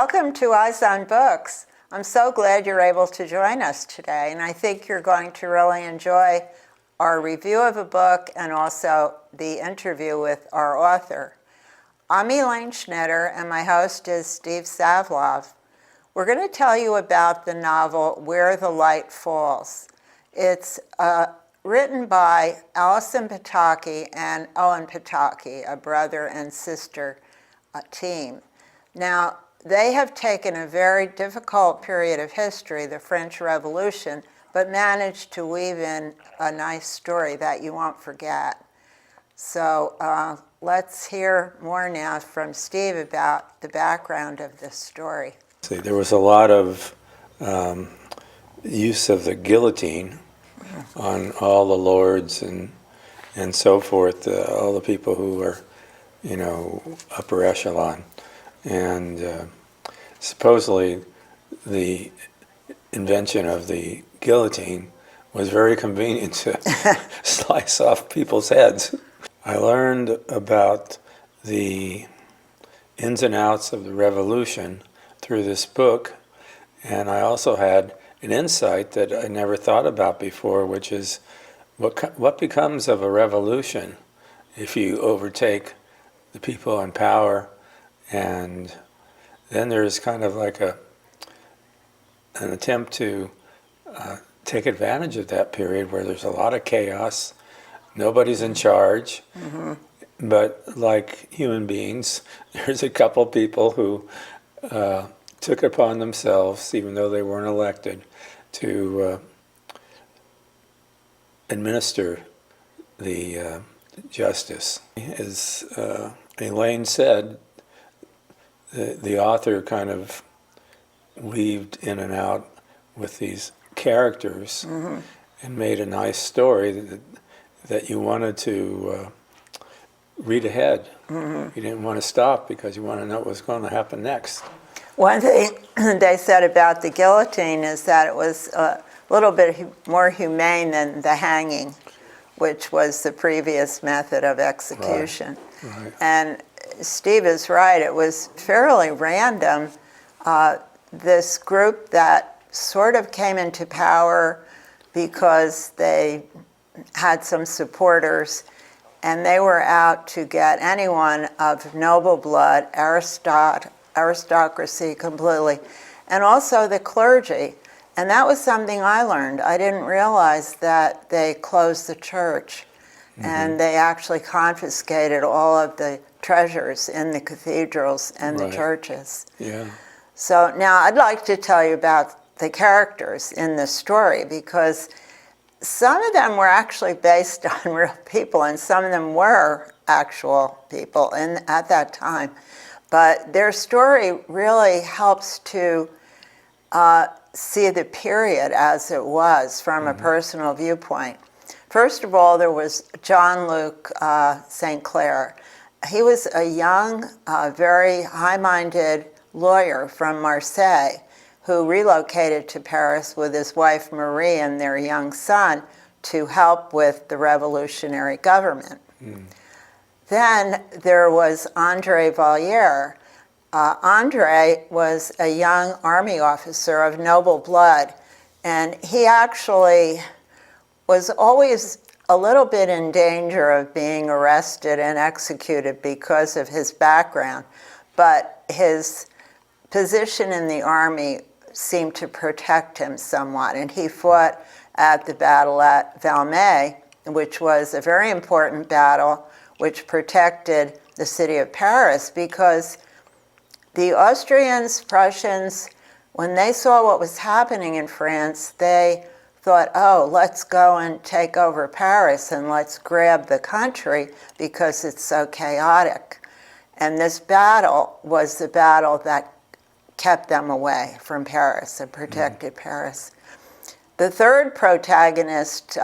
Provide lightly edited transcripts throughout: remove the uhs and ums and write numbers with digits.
Welcome to Eyes on Books. I'm so glad you're able to join us today, and I think you're going to really enjoy our review of a book and also the interview with our author. I'm Elaine Schnitter, and my host is Steve Savlov. We're going to tell you about the novel Where the Light Falls. It's written by Allison Pataki and Owen Pataki, a brother and sister team. Now, they have taken a very difficult period of history, the French Revolution, but managed to weave in a nice story that you won't forget. So let's hear more now from Steve about the background of this story. There was a lot of use of the guillotine on all the lords and so forth, all the people who were, upper echelon. And supposedly the invention of the guillotine was very convenient to slice off people's heads. I learned about the ins and outs of the revolution through this book, and I also had an insight that I never thought about before, which is what becomes of a revolution if you overtake the people in power. And then there's kind of like an attempt to take advantage of that period where there's a lot of chaos, nobody's in charge, but like human beings, there's a couple people who took upon themselves, even though they weren't elected, to administer the justice. As Elaine said, the author kind of weaved in and out with these characters and made a nice story that you wanted to read ahead. You didn't want to stop because you want to know what was going to happen next. One thing they said about the guillotine is that it was a little bit more humane than the hanging, which was the previous method of execution. Right. And Steve is right, it was fairly random. This group that sort of came into power because they had some supporters, and they were out to get anyone of noble blood, aristocracy completely, and also the clergy. And that was something I learned. I didn't realize that they closed the church, and they actually confiscated all of the treasures in the cathedrals and the churches. Yeah. So now I'd like to tell you about the characters in the story, because some of them were actually based on real people, and some of them were actual people at that time. But their story really helps to see the period as it was from a personal viewpoint. First of all, there was John Luc St. Clair. He was a young, very high-minded lawyer from Marseille who relocated to Paris with his wife Marie and their young son to help with the revolutionary government. Then there was André Valliere. André was a young army officer of noble blood, and he actually was always a little bit in danger of being arrested and executed because of his background, but his position in the army seemed to protect him somewhat, and he fought at the battle at Valmy, which was a very important battle which protected the city of Paris, because the Austrians, Prussians, when they saw what was happening in France, they thought, oh, let's go and take over Paris and let's grab the country because it's so chaotic. And this battle was the battle that kept them away from Paris and protected Paris. The third protagonist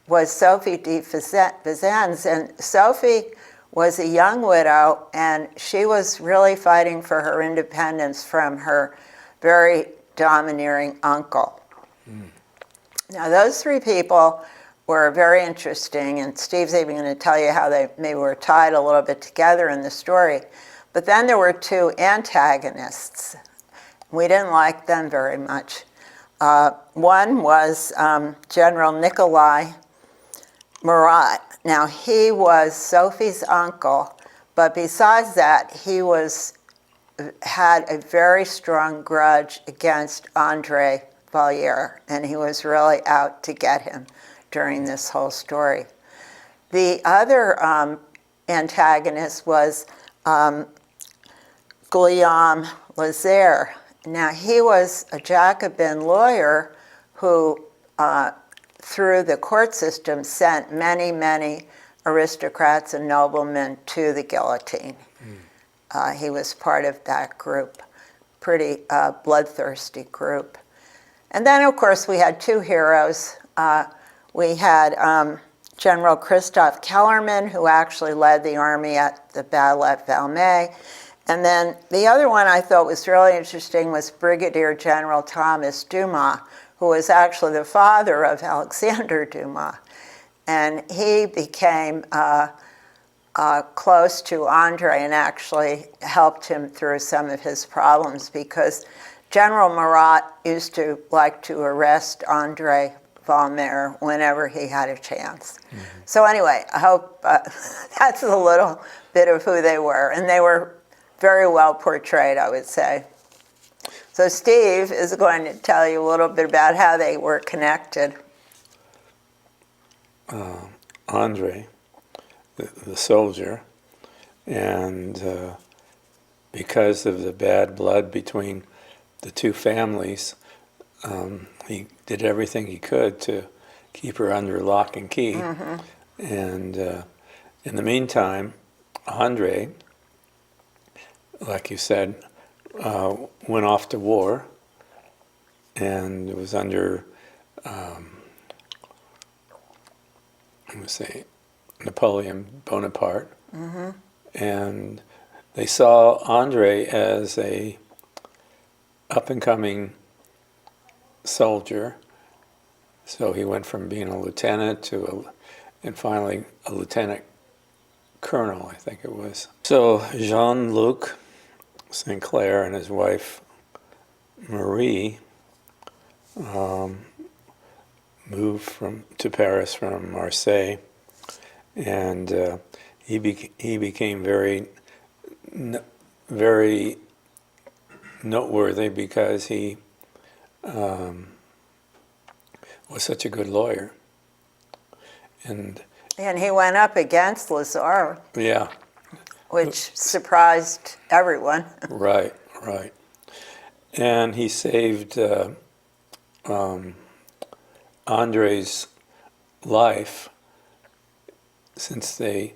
was Sophie de Vizennes, and Sophie was a young widow, and she was really fighting for her independence from her very domineering uncle. Now, those three people were very interesting, and Steve's even going to tell you how they maybe were tied a little bit together in the story. But then there were two antagonists, We didn't like them very much. One was General Nikolai Murat. Now, he was Sophie's uncle, but besides that, he had a very strong grudge against Andre Valliere, and he was really out to get him during this whole story. The other antagonist was Guillaume Lazare. Now, he was a Jacobin lawyer who, through the court system, sent many, many aristocrats and noblemen to the guillotine. He was part of that group, pretty bloodthirsty group. And then, of course, we had two heroes. We had General Christoph Kellerman, who actually led the army at the battle at Valmy. And then the other one I thought was really interesting was Brigadier General Thomas Dumas, who was actually the father of Alexander Dumas. And he became close to Andre and actually helped him through some of his problems, because General Murat used to like to arrest Andre Valmy whenever he had a chance. Mm-hmm. So anyway, I hope that's a little bit of who they were. And they were very well portrayed, I would say. So Steve is going to tell you a little bit about how they were connected. Andre, the soldier, and because of the bad blood between the two families, he did everything he could to keep her under lock and key. Mm-hmm. And in the meantime, Andre, like you said, went off to war and was under, Napoleon Bonaparte. Mm-hmm. And they saw Andre as a up-and-coming soldier. So he went from being a lieutenant and finally a lieutenant colonel, I think it was. So Jean-Luc Sinclair and his wife Marie moved to Paris from Marseille, and he became very noteworthy because he was such a good lawyer, and he went up against Lazare. Yeah. Which surprised everyone. Right. And he saved Andre's life, since they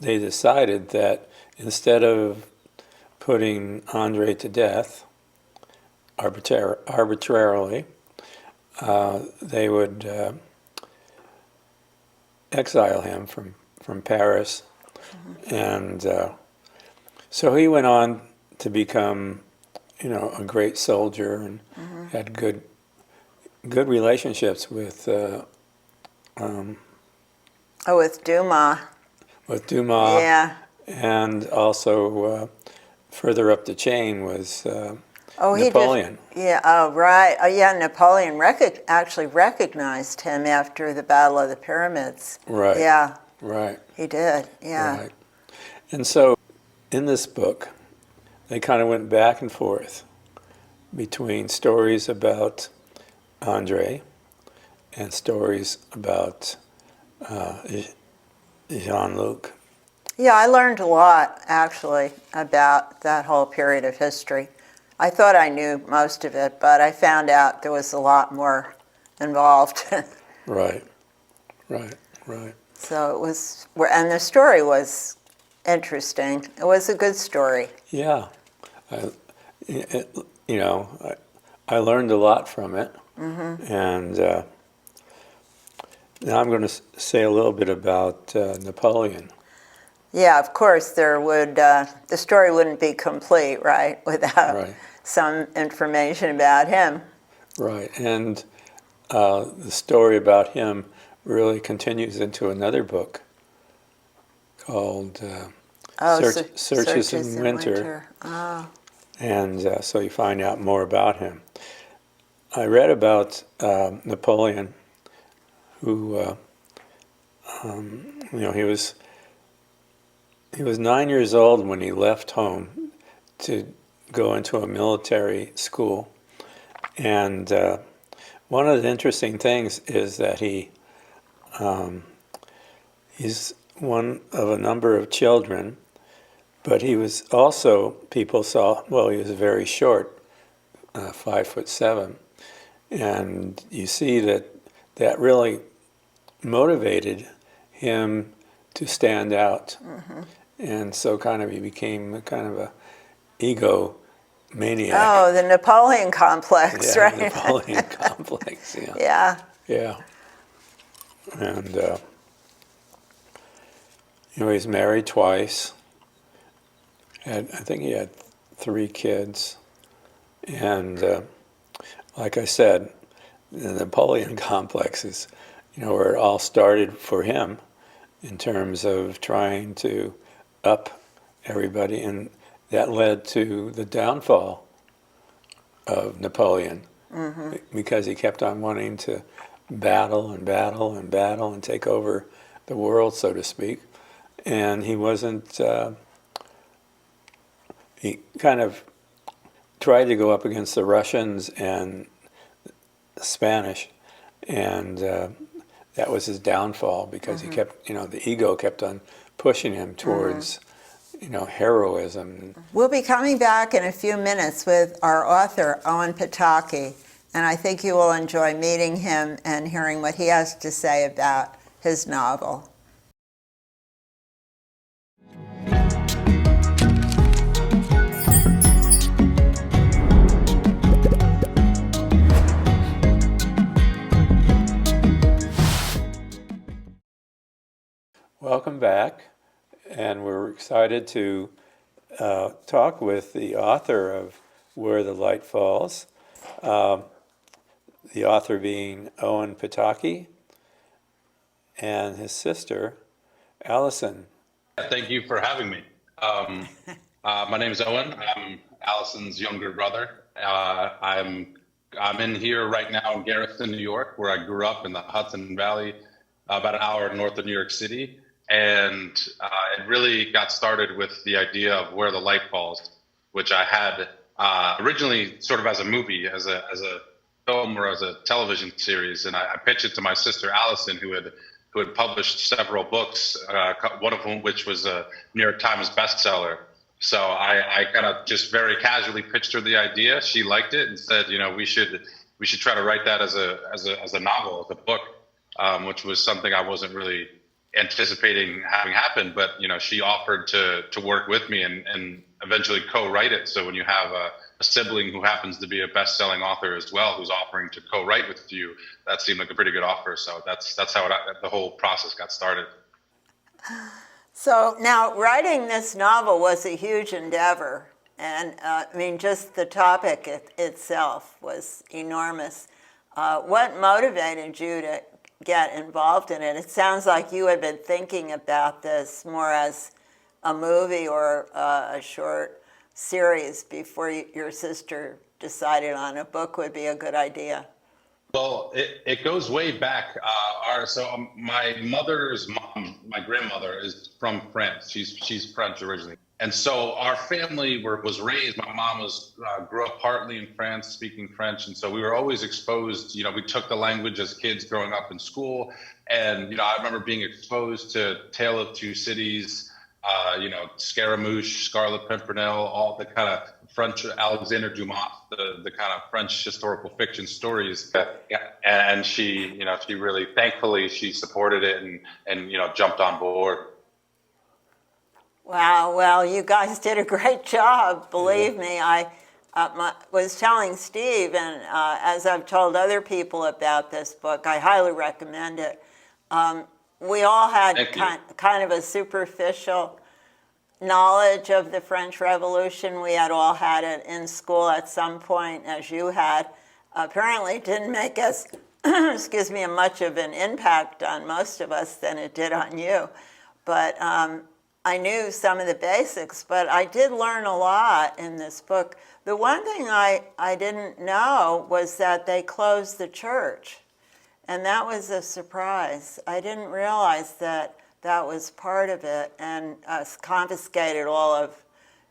decided that instead of putting Andre to death arbitrarily, they would exile him from Paris. Mm-hmm. And so he went on to become, a great soldier, and mm-hmm. had good relationships with with Dumas. With Dumas. Yeah. And also further up the chain was Napoleon. Right. Oh, yeah, Napoleon actually recognized him after the Battle of the Pyramids. Right. Yeah. Right. He did, yeah. Right. And so in this book, they kind of went back and forth between stories about Andre and stories about Jean-Luc. Yeah, I learned a lot, actually, about that whole period of history. I thought I knew most of it, but I found out there was a lot more involved. Right. So it was, and the story was interesting. It was a good story. Yeah. I learned a lot from it. Mm-hmm. And now I'm going to say a little bit about Napoleon. Yeah, of course, the story wouldn't be complete, right, without some information about him. Right, and the story about him really continues into another book called Searches in Winter. Oh. And so you find out more about him. I read about Napoleon, who, he was 9 years old when he left home to go into a military school. And one of the interesting things is that he's one of a number of children, but he was also, people saw, well, he was very short, 5'7", and you see that really motivated him to stand out. And so he became kind of a ego maniac. Oh, the Napoleon complex, Yeah, right? Napoleon complex, yeah. Yeah. Yeah. And, he's married twice. I think he had 3 kids. And like I said, the Napoleon complex is, where it all started for him in terms of trying to up everybody. And that led to the downfall of Napoleon, because he kept on wanting to battle and battle and battle and take over the world, so to speak. And he wasn't, he kind of tried to go up against the Russians and the Spanish, and that was his downfall, because he kept, the ego kept on pushing him towards, heroism. We'll be coming back in a few minutes with our author, Owen Pataki, and I think you will enjoy meeting him and hearing what he has to say about his novel. Welcome back, and we're excited to talk with the author of Where the Light Falls, the author being Owen Pataki, and his sister, Allison. Thank you for having me. My name is Owen. I'm Allison's younger brother. I'm in here right now in Garrison, New York, where I grew up in the Hudson Valley, about an hour north of New York City. And it really got started with the idea of Where the Light Falls, which I had originally sort of as a movie, as a film or as a television series. And I pitched it to my sister Allison, who had published several books, one of whom which was a New York Times bestseller. So I kind of just very casually pitched her the idea. She liked it and said, we should try to write that as a novel, as a book, which was something I wasn't really anticipating having happen. But she offered to work with me and eventually co-write it. So when you have a sibling who happens to be a best-selling author as well, who's offering to co-write with you, that seemed like a pretty good offer. So that's how the whole process got started. So now, writing this novel was a huge endeavor, and just the topic itself was enormous. What motivated you to get involved in it? It sounds like you had been thinking about this more as a movie or a short series before your sister decided on a book would be a good idea. Well, it goes way back. My mother's mom, my grandmother, is from France. She's French originally, and so our family was raised. My mom grew up partly in France, speaking French, and so we were always exposed. We took the language as kids growing up in school, and I remember being exposed to Tale of Two Cities, Scaramouche, Scarlet Pimpernel, all the kind of French, Alexander Dumas, the kind of French historical fiction stories. And she really, thankfully, she supported it and jumped on board. Wow, well, you guys did a great job, believe me. I was telling Steve, and as I've told other people about this book, I highly recommend it. We all had kind of a superficial knowledge of the French Revolution. We had all had it in school at some point, as you had. Apparently it didn't make us, excuse me, much of an impact on most of us than it did on you. But I knew some of the basics, but I did learn a lot in this book. The one thing I didn't know was that they closed the church, and that was a surprise. I didn't realize that that was part of it, and confiscated all of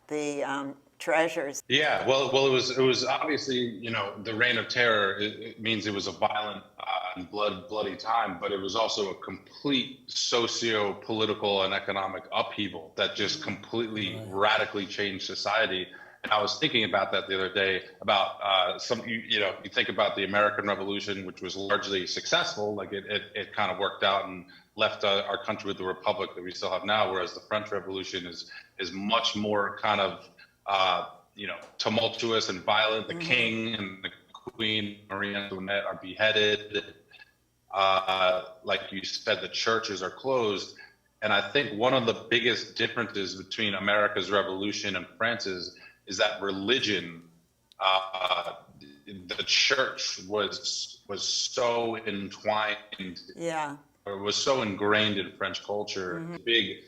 the treasures. Yeah, well, it was obviously, the Reign of Terror. It means it was a violent and bloody time, but it was also a complete socio-political and economic upheaval that just completely radically changed society. And I was thinking about that the other day about you think about the American Revolution, which was largely successful, like it kind of worked out and left our country with the republic that we still have now, whereas the French Revolution is much more kind of tumultuous and violent. The king and the queen, Marie Antoinette, are beheaded. Like you said, the churches are closed. And I think one of the biggest differences between America's revolution and France's is that religion, the church was so entwined, or was so ingrained in French culture. It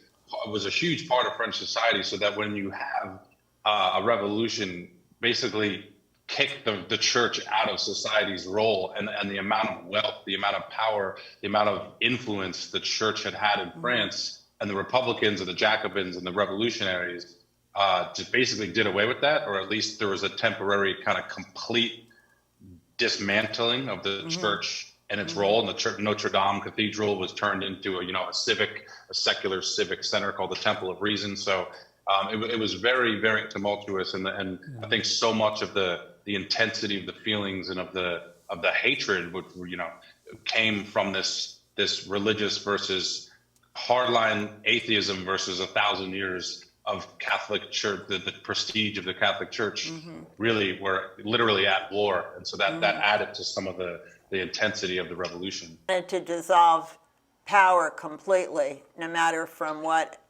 was a huge part of French society, so that when you have a revolution, basically kick the church out of society's role, and the amount of wealth, the amount of power, the amount of influence the church had in France, and the Republicans and the Jacobins and the revolutionaries just basically did away with that, or at least there was a temporary kind of complete dismantling of the church and its role. And the church, Notre Dame Cathedral, was turned into a secular civic center called the Temple of Reason. So it was very, very tumultuous, and I think so much of the intensity of the feelings and of the hatred, which came from this religious versus hardline atheism versus 1,000 years of Catholic Church. The prestige of the Catholic Church really were literally at war, and so that added to some of the intensity of the revolution. And to dissolve power completely, no matter from what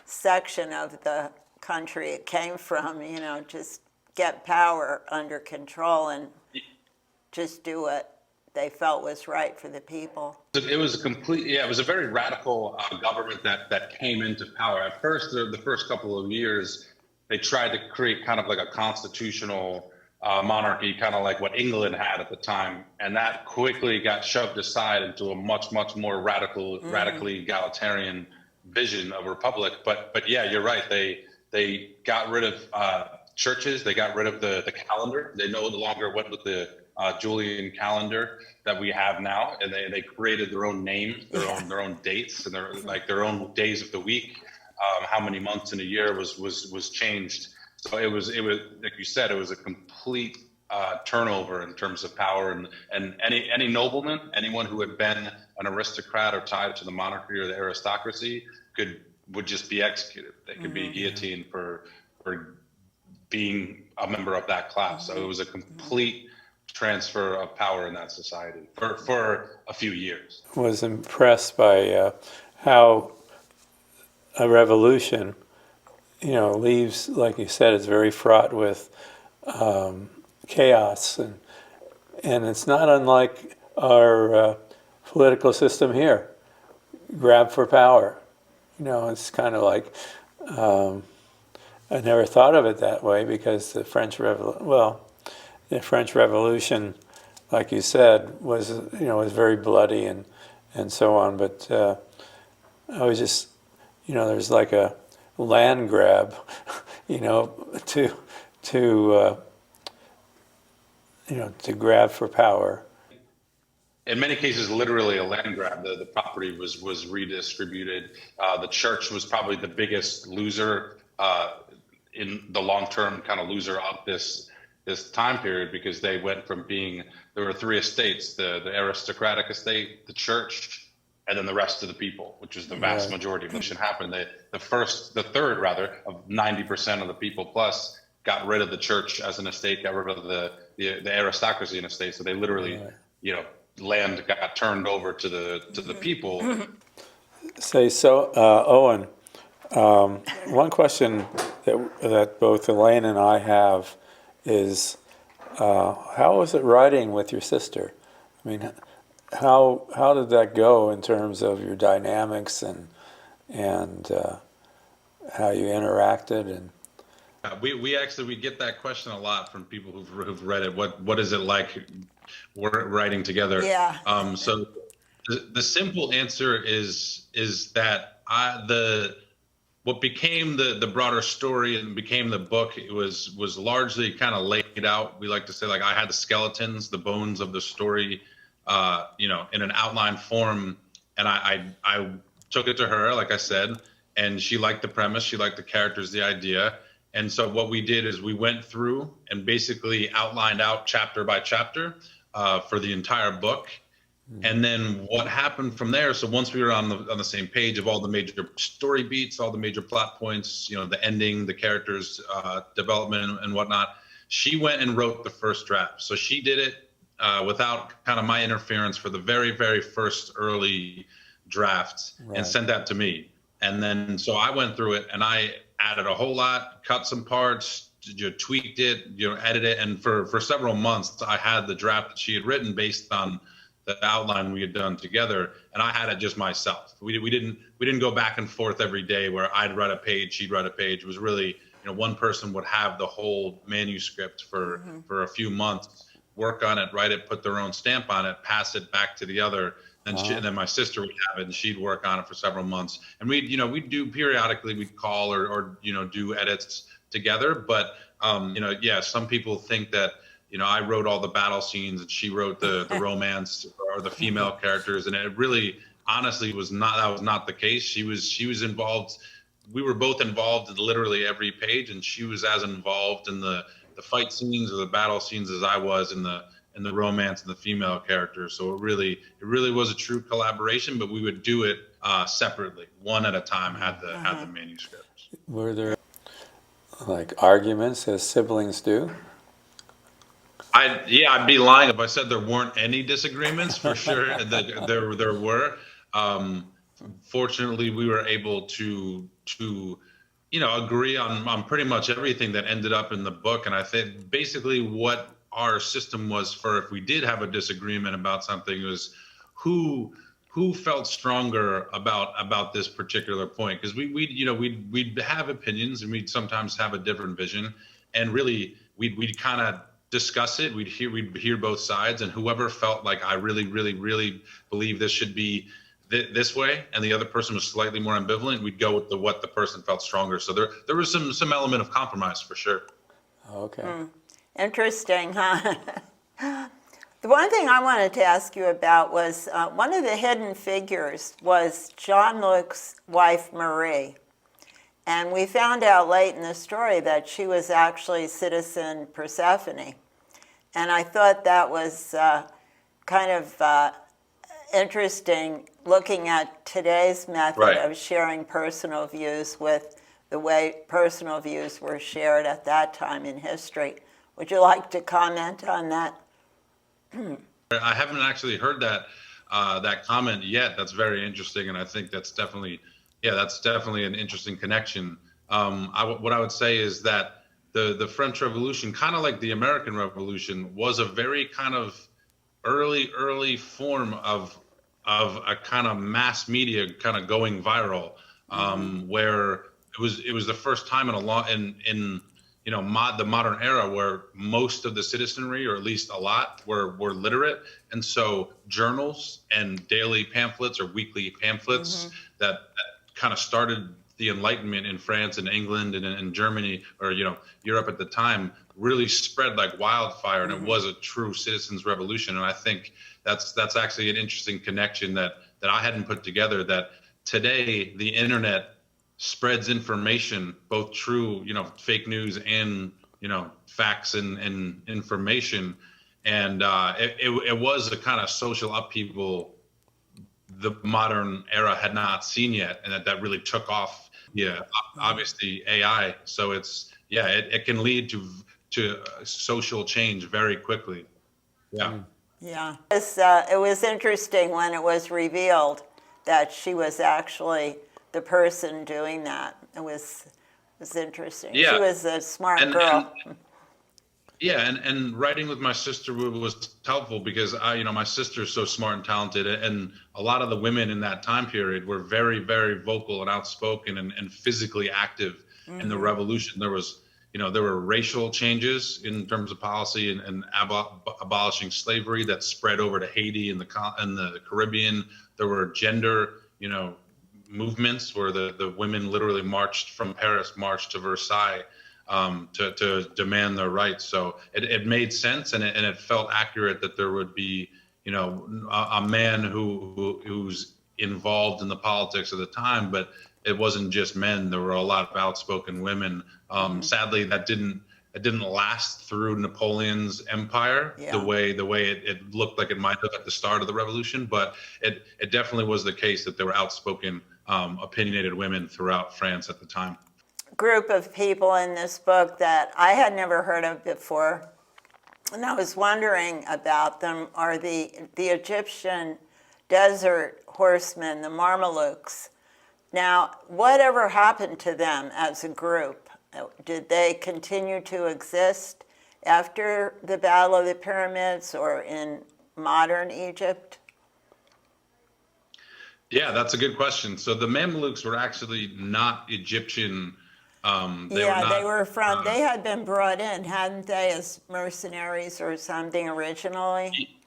section of the country it came from, just get power under control and just do what they felt was right for the people. It was it was a very radical government that came into power. At first, the first couple of years, they tried to create kind of like a constitutional monarchy, kind of like what England had at the time, and that quickly got shoved aside into a much more radically egalitarian vision of a republic. But yeah, you're right. They got rid of churches. They got rid of the calendar. They no longer went with the Julian calendar that we have now, and they created their own names, their own dates, and their own days of the week. How many months in a year was changed. So it was like you said, it was a complete turnover in terms of power, and any nobleman, anyone who had been an aristocrat or tied to the monarchy or the aristocracy would just be executed. They could be guillotined for being a member of that class. So it was a complete transfer of power in that society for a few years. I was impressed by how a revolution, leaves, like you said, it's very fraught with chaos, and it's not unlike our political system here. Grab for power. It's kind of like, I never thought of it that way, because the French Revolution, like you said, was very bloody and so on. But I was just, there's like a land grab, to grab for power. In many cases, literally a land grab. The property was redistributed. The church was probably the biggest loser in the long-term kind of loser of this time period, because they went from there were three estates: the aristocratic estate, the church, and then the rest of the people, which is the vast majority of what should happen. The third of 90% of the people plus got rid of the church as an estate, got rid of the aristocracy in a state. So they literally, land got turned over to the people. Owen, one question that both Elaine and I have is, how was it riding with your sister? I mean, how did that go in terms of your dynamics and how you interacted and. We get that question a lot from people who've read it. What is it like writing together? Yeah. So the simple answer is that what became the broader story and became the book, it was largely kind of laid out. We like to say, like, I had the skeletons, the bones of the story, in an outline form, and I took it to her, like I said, and she liked the premise, she liked the characters, the idea. And so what we did is we went through and basically outlined out chapter by chapter for the entire book. And then what happened from there? So once we were on the same page of all the major story beats, all the major plot points, the ending, the characters' development and whatnot, she went and wrote the first draft. So she did it without kind of my interference for the very, very first early draft, and sent that to me. And then so I went through it and I added a whole lot, cut some parts, tweaked it, edited it. And for several months, I had the draft that she had written based on the outline we had done together, and I had it just myself. We didn't go back and forth every day where I'd write a page, she'd write a page. It was really, one person would have the whole manuscript for a few months, work on it, write it, put their own stamp on it, pass it back to the other. And then my sister would have it, and she'd work on it for several months. And we'd do periodically, we'd call or do edits together. But some people think that I wrote all the battle scenes and she wrote the romance or the female characters, and it really, honestly, was not the case. She was involved. We were both involved in literally every page, and she was as involved in the fight scenes or the battle scenes as I was in the romance and the female characters. So it really was a true collaboration, but we would do it separately, one at a time, had the manuscripts. Were there like arguments as siblings do? I'd be lying if I said there weren't any disagreements. For sure, there were. Fortunately, we were able to agree on pretty much everything that ended up in the book. And I think basically what our system was for if we did have a disagreement about something was who felt stronger about this particular point, because we'd have opinions and we'd sometimes have a different vision, and really we'd kind of discuss it. We'd hear both sides, and whoever felt like I really believe this should be this way, and the other person was slightly more ambivalent, we'd go with what the person felt stronger. So there was some element of compromise for sure. Okay. Interesting, huh? The one thing I wanted to ask you about was one of the hidden figures was John Luke's wife, Marie. And we found out late in the story that she was actually citizen Persephone. And I thought that was kind of interesting, looking at today's method of sharing personal views with the way personal views were shared at that time in history. Would you like to comment on that? I haven't actually heard that comment yet. That's very interesting, and I think that's definitely an interesting connection. What I would say is that the French Revolution, kind of like the American Revolution, was a very kind of early form of a kind of mass media kind of going viral, where it was the first time in the modern era where most of the citizenry, or at least a lot, were literate. And so journals and daily pamphlets or weekly pamphlets that kind of started the Enlightenment in France and England and in Germany, or Europe at the time, really spread like wildfire, and it was a true citizens' revolution. And I think that's actually an interesting connection that I hadn't put together, that today the internet spreads information, both true, fake news, and facts and information, and it was a kind of social upheaval the modern era had not seen yet, and that really took off. Obviously AI, so it can lead to social change very quickly. It was interesting when it was revealed that she was actually the person doing that. It was interesting. She was a smart girl. Yeah, and writing with my sister was helpful because my sister's so smart and talented, and a lot of the women in that time period were very, very vocal and outspoken and physically active in the revolution. There were racial changes in terms of policy and abolishing slavery that spread over to Haiti and the Caribbean. There were gender, movements where the women literally marched to Versailles to demand their rights. So it made sense, and it felt accurate that there would be, a man who's involved in the politics of the time, but it wasn't just men. There were a lot of outspoken women. Sadly, it didn't last through Napoleon's empire the way it looked like it might have at the start of the revolution. But it definitely was the case that there were outspoken, opinionated women throughout France at the time. Group of people in this book that I had never heard of before, and I was wondering about them, are the Egyptian desert horsemen, the Mamelukes. Now, whatever happened to them as a group? Did they continue to exist after the Battle of the Pyramids or in modern Egypt? Yeah, that's a good question. So the Mamelukes were actually not Egyptian. They had been brought in, hadn't they, as mercenaries or something originally?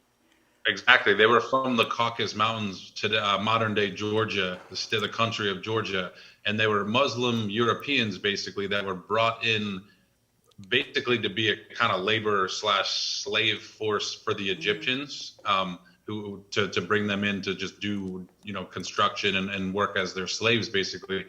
Exactly. They were from the Caucasus Mountains to modern day Georgia, the country of Georgia. And they were Muslim Europeans, basically, that were brought in basically to be a kind of labor / slave force for the Egyptians, to bring them in to just do, construction and work as their slaves, basically.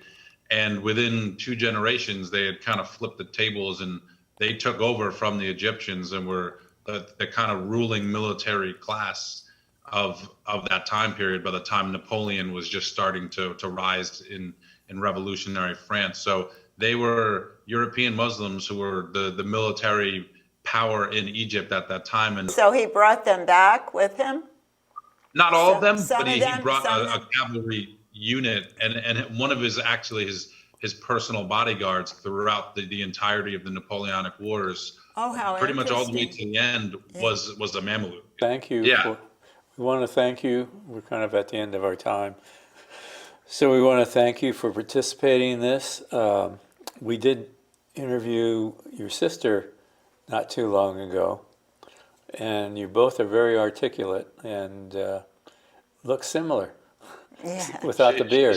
And within 2 generations, they had kind of flipped the tables and they took over from the Egyptians and were the kind of ruling military class of that time period by the time Napoleon was just starting to rise in revolutionary France. So they were European Muslims who were the military power in Egypt at that time. And so he brought them back with him? Not all of them, but he brought a cavalry unit and one of his personal bodyguards throughout the entirety of the Napoleonic Wars. Oh, how pretty much all the way to the end was a Mameluke. Thank you. Yeah. We want to thank you. We're kind of at the end of our time. So we want to thank you for participating in this. We did interview your sister not too long ago, and you both are very articulate and look similar without the beard.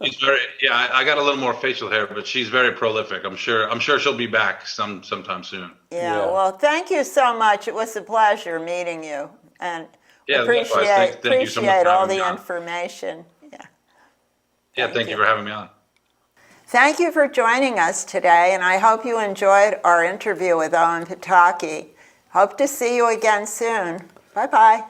She's very, I got a little more facial hair, but she's very prolific. I'm sure she'll be back sometime soon. Yeah, well, thank you so much. It was a pleasure meeting you, and appreciate you so much all the on. information. Thank you for having me on. Thank you for joining us today, and I hope you enjoyed our interview with Owen Pataki. Hope to see you again soon. Bye-bye.